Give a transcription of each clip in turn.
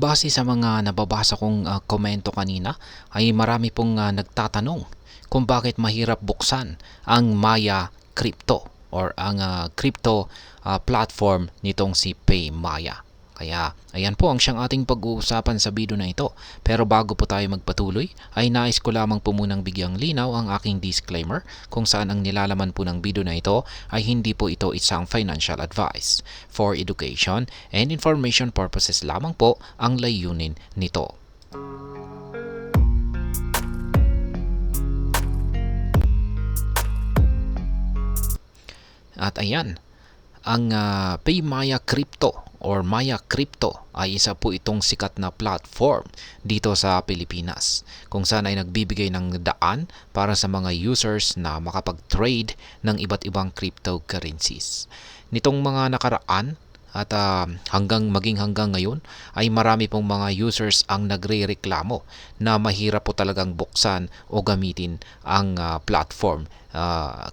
Base sa mga nababasa kong komento kanina ay marami pong nagtatanong kung bakit mahirap buksan ang Maya Crypto or ang crypto platform nitong si PayMaya. Kaya ayan po ang siyang ating pag-uusapan sa video na ito. Pero bago po tayo magpatuloy ay nais ko lamang po munang bigyang linaw ang aking disclaimer kung saan ang nilalaman po ng video na ito ay hindi po ito isang financial advice. For education and information purposes lamang po ang layunin nito. At ayan, ang PayMaya Crypto or Maya Crypto ay isa po itong sikat na platform dito sa Pilipinas kung saan ay nagbibigay ng daan para sa mga users na makapag-trade ng iba't ibang cryptocurrencies. Nitong mga nakaraan at hanggang ngayon ay marami pong mga users ang nagre-reklamo na mahirap po talagang buksan o gamitin ang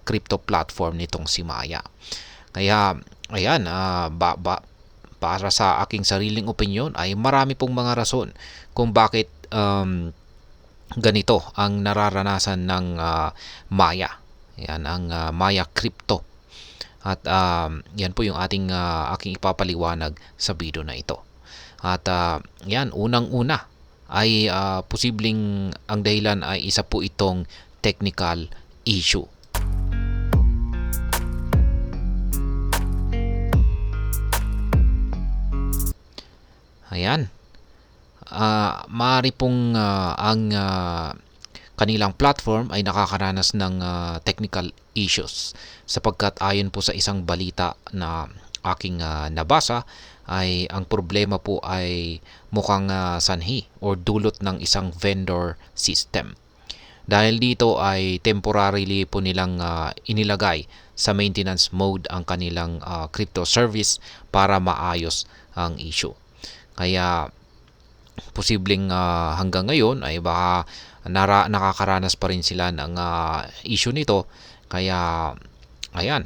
crypto platform nitong si Maya. Kaya ayan, para sa aking sariling opinyon ay marami pong mga rason kung bakit ganito ang nararanasan ng Maya. Yan ang Maya Crypto. At yan po yung aking ipapaliwanag sa video na ito. At yan, unang-una ay posibleng ang dahilan ay isa po itong technical issue. Ayan. Maaari pong ang kanilang platform ay nakakaranas ng technical issues sapagkat ayon po sa isang balita na aking nabasa ay ang problema po ay mukhang sanhi or dulot ng isang vendor system. Dahil dito ay temporarily po nilang inilagay sa maintenance mode ang kanilang crypto service para maayos ang issue. Kaya posibleng hanggang ngayon ay baka nakakaranas pa rin sila ng issue nito. Kaya ayan,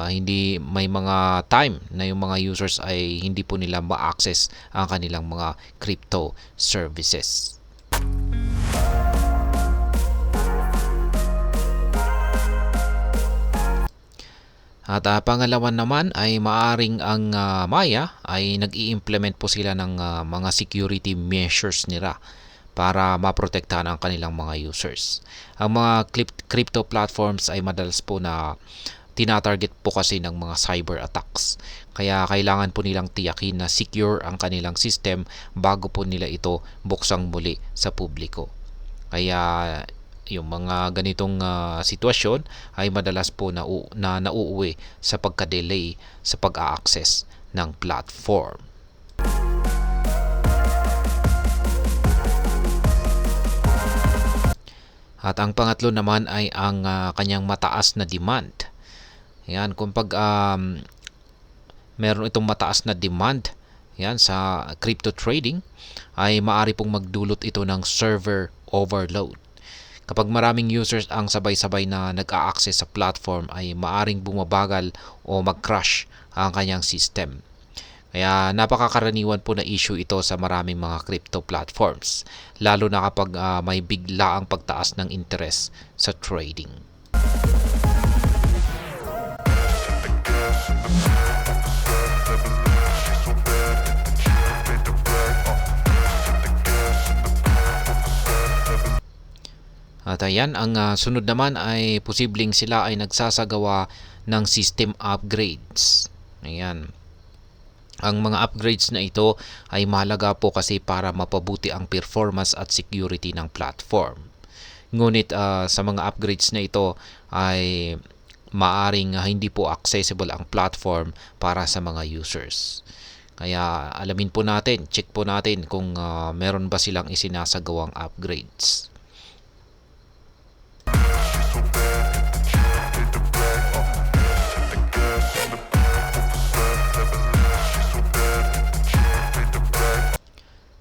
hindi may mga time na yung mga users ay hindi po nila ma-access ang kanilang mga crypto services. At pangalawa naman ay maaring ang Maya ay nag-i-implement po sila ng mga security measures nila para maprotektahan ang kanilang mga users. Ang mga crypto platforms ay madalas po na tinatarget po kasi ng mga cyber attacks. Kaya kailangan po nilang tiyakin na secure ang kanilang system bago po nila ito buksang muli sa publiko. Kaya yung mga ganitong sitwasyon ay madalas po na nauuwi sa pagka-delay sa pag-a-access ng platform. At ang pangatlo naman ay ang kanyang mataas na demand. Yan, kung meron itong mataas na demand yan sa crypto trading ay maaari pong magdulot ito ng server overload. Kapag maraming users ang sabay-sabay na nag-a-access sa platform ay maaring bumabagal o mag-crash ang kanyang system. Kaya napakakaraniwan po na issue ito sa maraming mga crypto platforms, lalo na kapag may biglaang pagtaas ng interest sa trading. At ayan, ang sunod naman ay posibleng sila ay nagsasagawa ng system upgrades. Ayan. Ang mga upgrades na ito ay mahalaga po kasi para mapabuti ang performance at security ng platform. Ngunit sa mga upgrades na ito ay maaring hindi po accessible ang platform para sa mga users. Kaya alamin po natin, check po natin kung meron ba silang isinasagawang upgrades.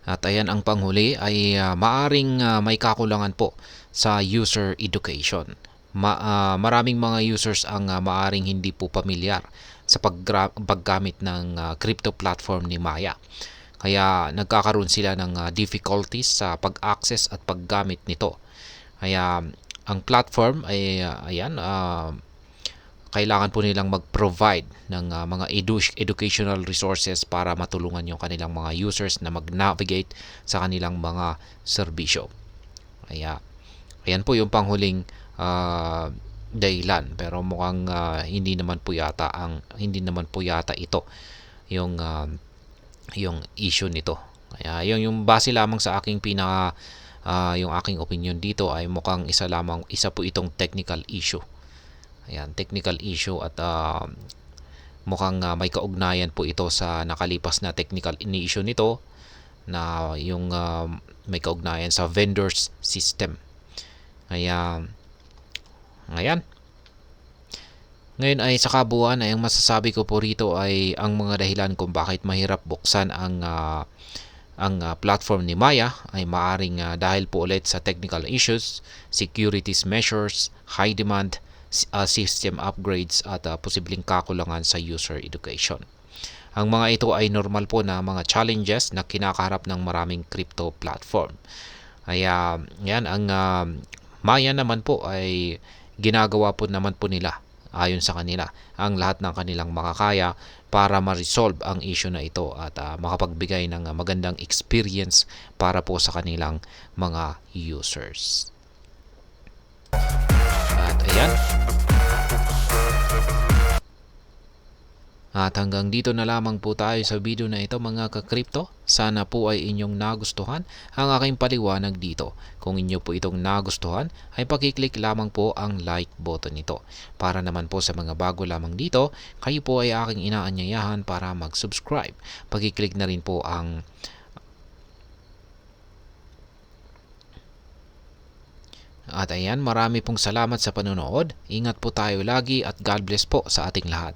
At ayan, ang panghuli ay maaring may kakulangan po sa user education. Maraming mga users ang maaring hindi po pamilyar sa paggamit ng crypto platform ni Maya. Kaya nagkakaroon sila ng difficulties sa pag-access at paggamit nito. Kaya ang platform ay kailangan po nilang mag-provide ng mga educational resources para matulungan yung kanilang mga users na mag-navigate sa kanilang mga serbisyo. Kaya ayan po yung panghuling dahilan, pero mukhang hindi naman po yata ito yung issue nito. Kaya yung base lamang sa aking yung aking opinion dito ay mukhang isa po itong technical issue. Ayan, technical issue at mukhang may kaugnayan po ito sa nakalipas na technical issue nito na yung may kaugnayan sa vendors system. Kaya ngayon ay sa kabuuan ay ang masasabi ko po rito ay ang mga dahilan kung bakit mahirap buksan ang platform ni Maya ay maaring dahil po ulit sa technical issues, security measures, high demand, system upgrades at posibleng kakulangan sa user education. Ang mga ito ay normal po na mga challenges na kinakaharap ng maraming crypto platform. Kaya yan, ang Maya naman po ay ginagawa po naman po nila ayon sa kanila ang lahat ng kanilang makakaya para ma-resolve ang issue na ito at makapagbigay ng magandang experience para po sa kanilang mga users. At ayan. At hanggang dito na lamang po tayo sa video na ito mga ka-crypto. Sana po ay inyong nagustuhan ang aking paliwanag dito. Kung inyo po itong nagustuhan ay pakiclick lamang po ang like button nito. Para naman po sa mga bago lamang dito, kayo po ay aking inaanyayahan para mag-subscribe. Pakiclick na rin po ang At ayan, marami pong salamat sa panonood. Ingat po tayo lagi at God bless po sa ating lahat.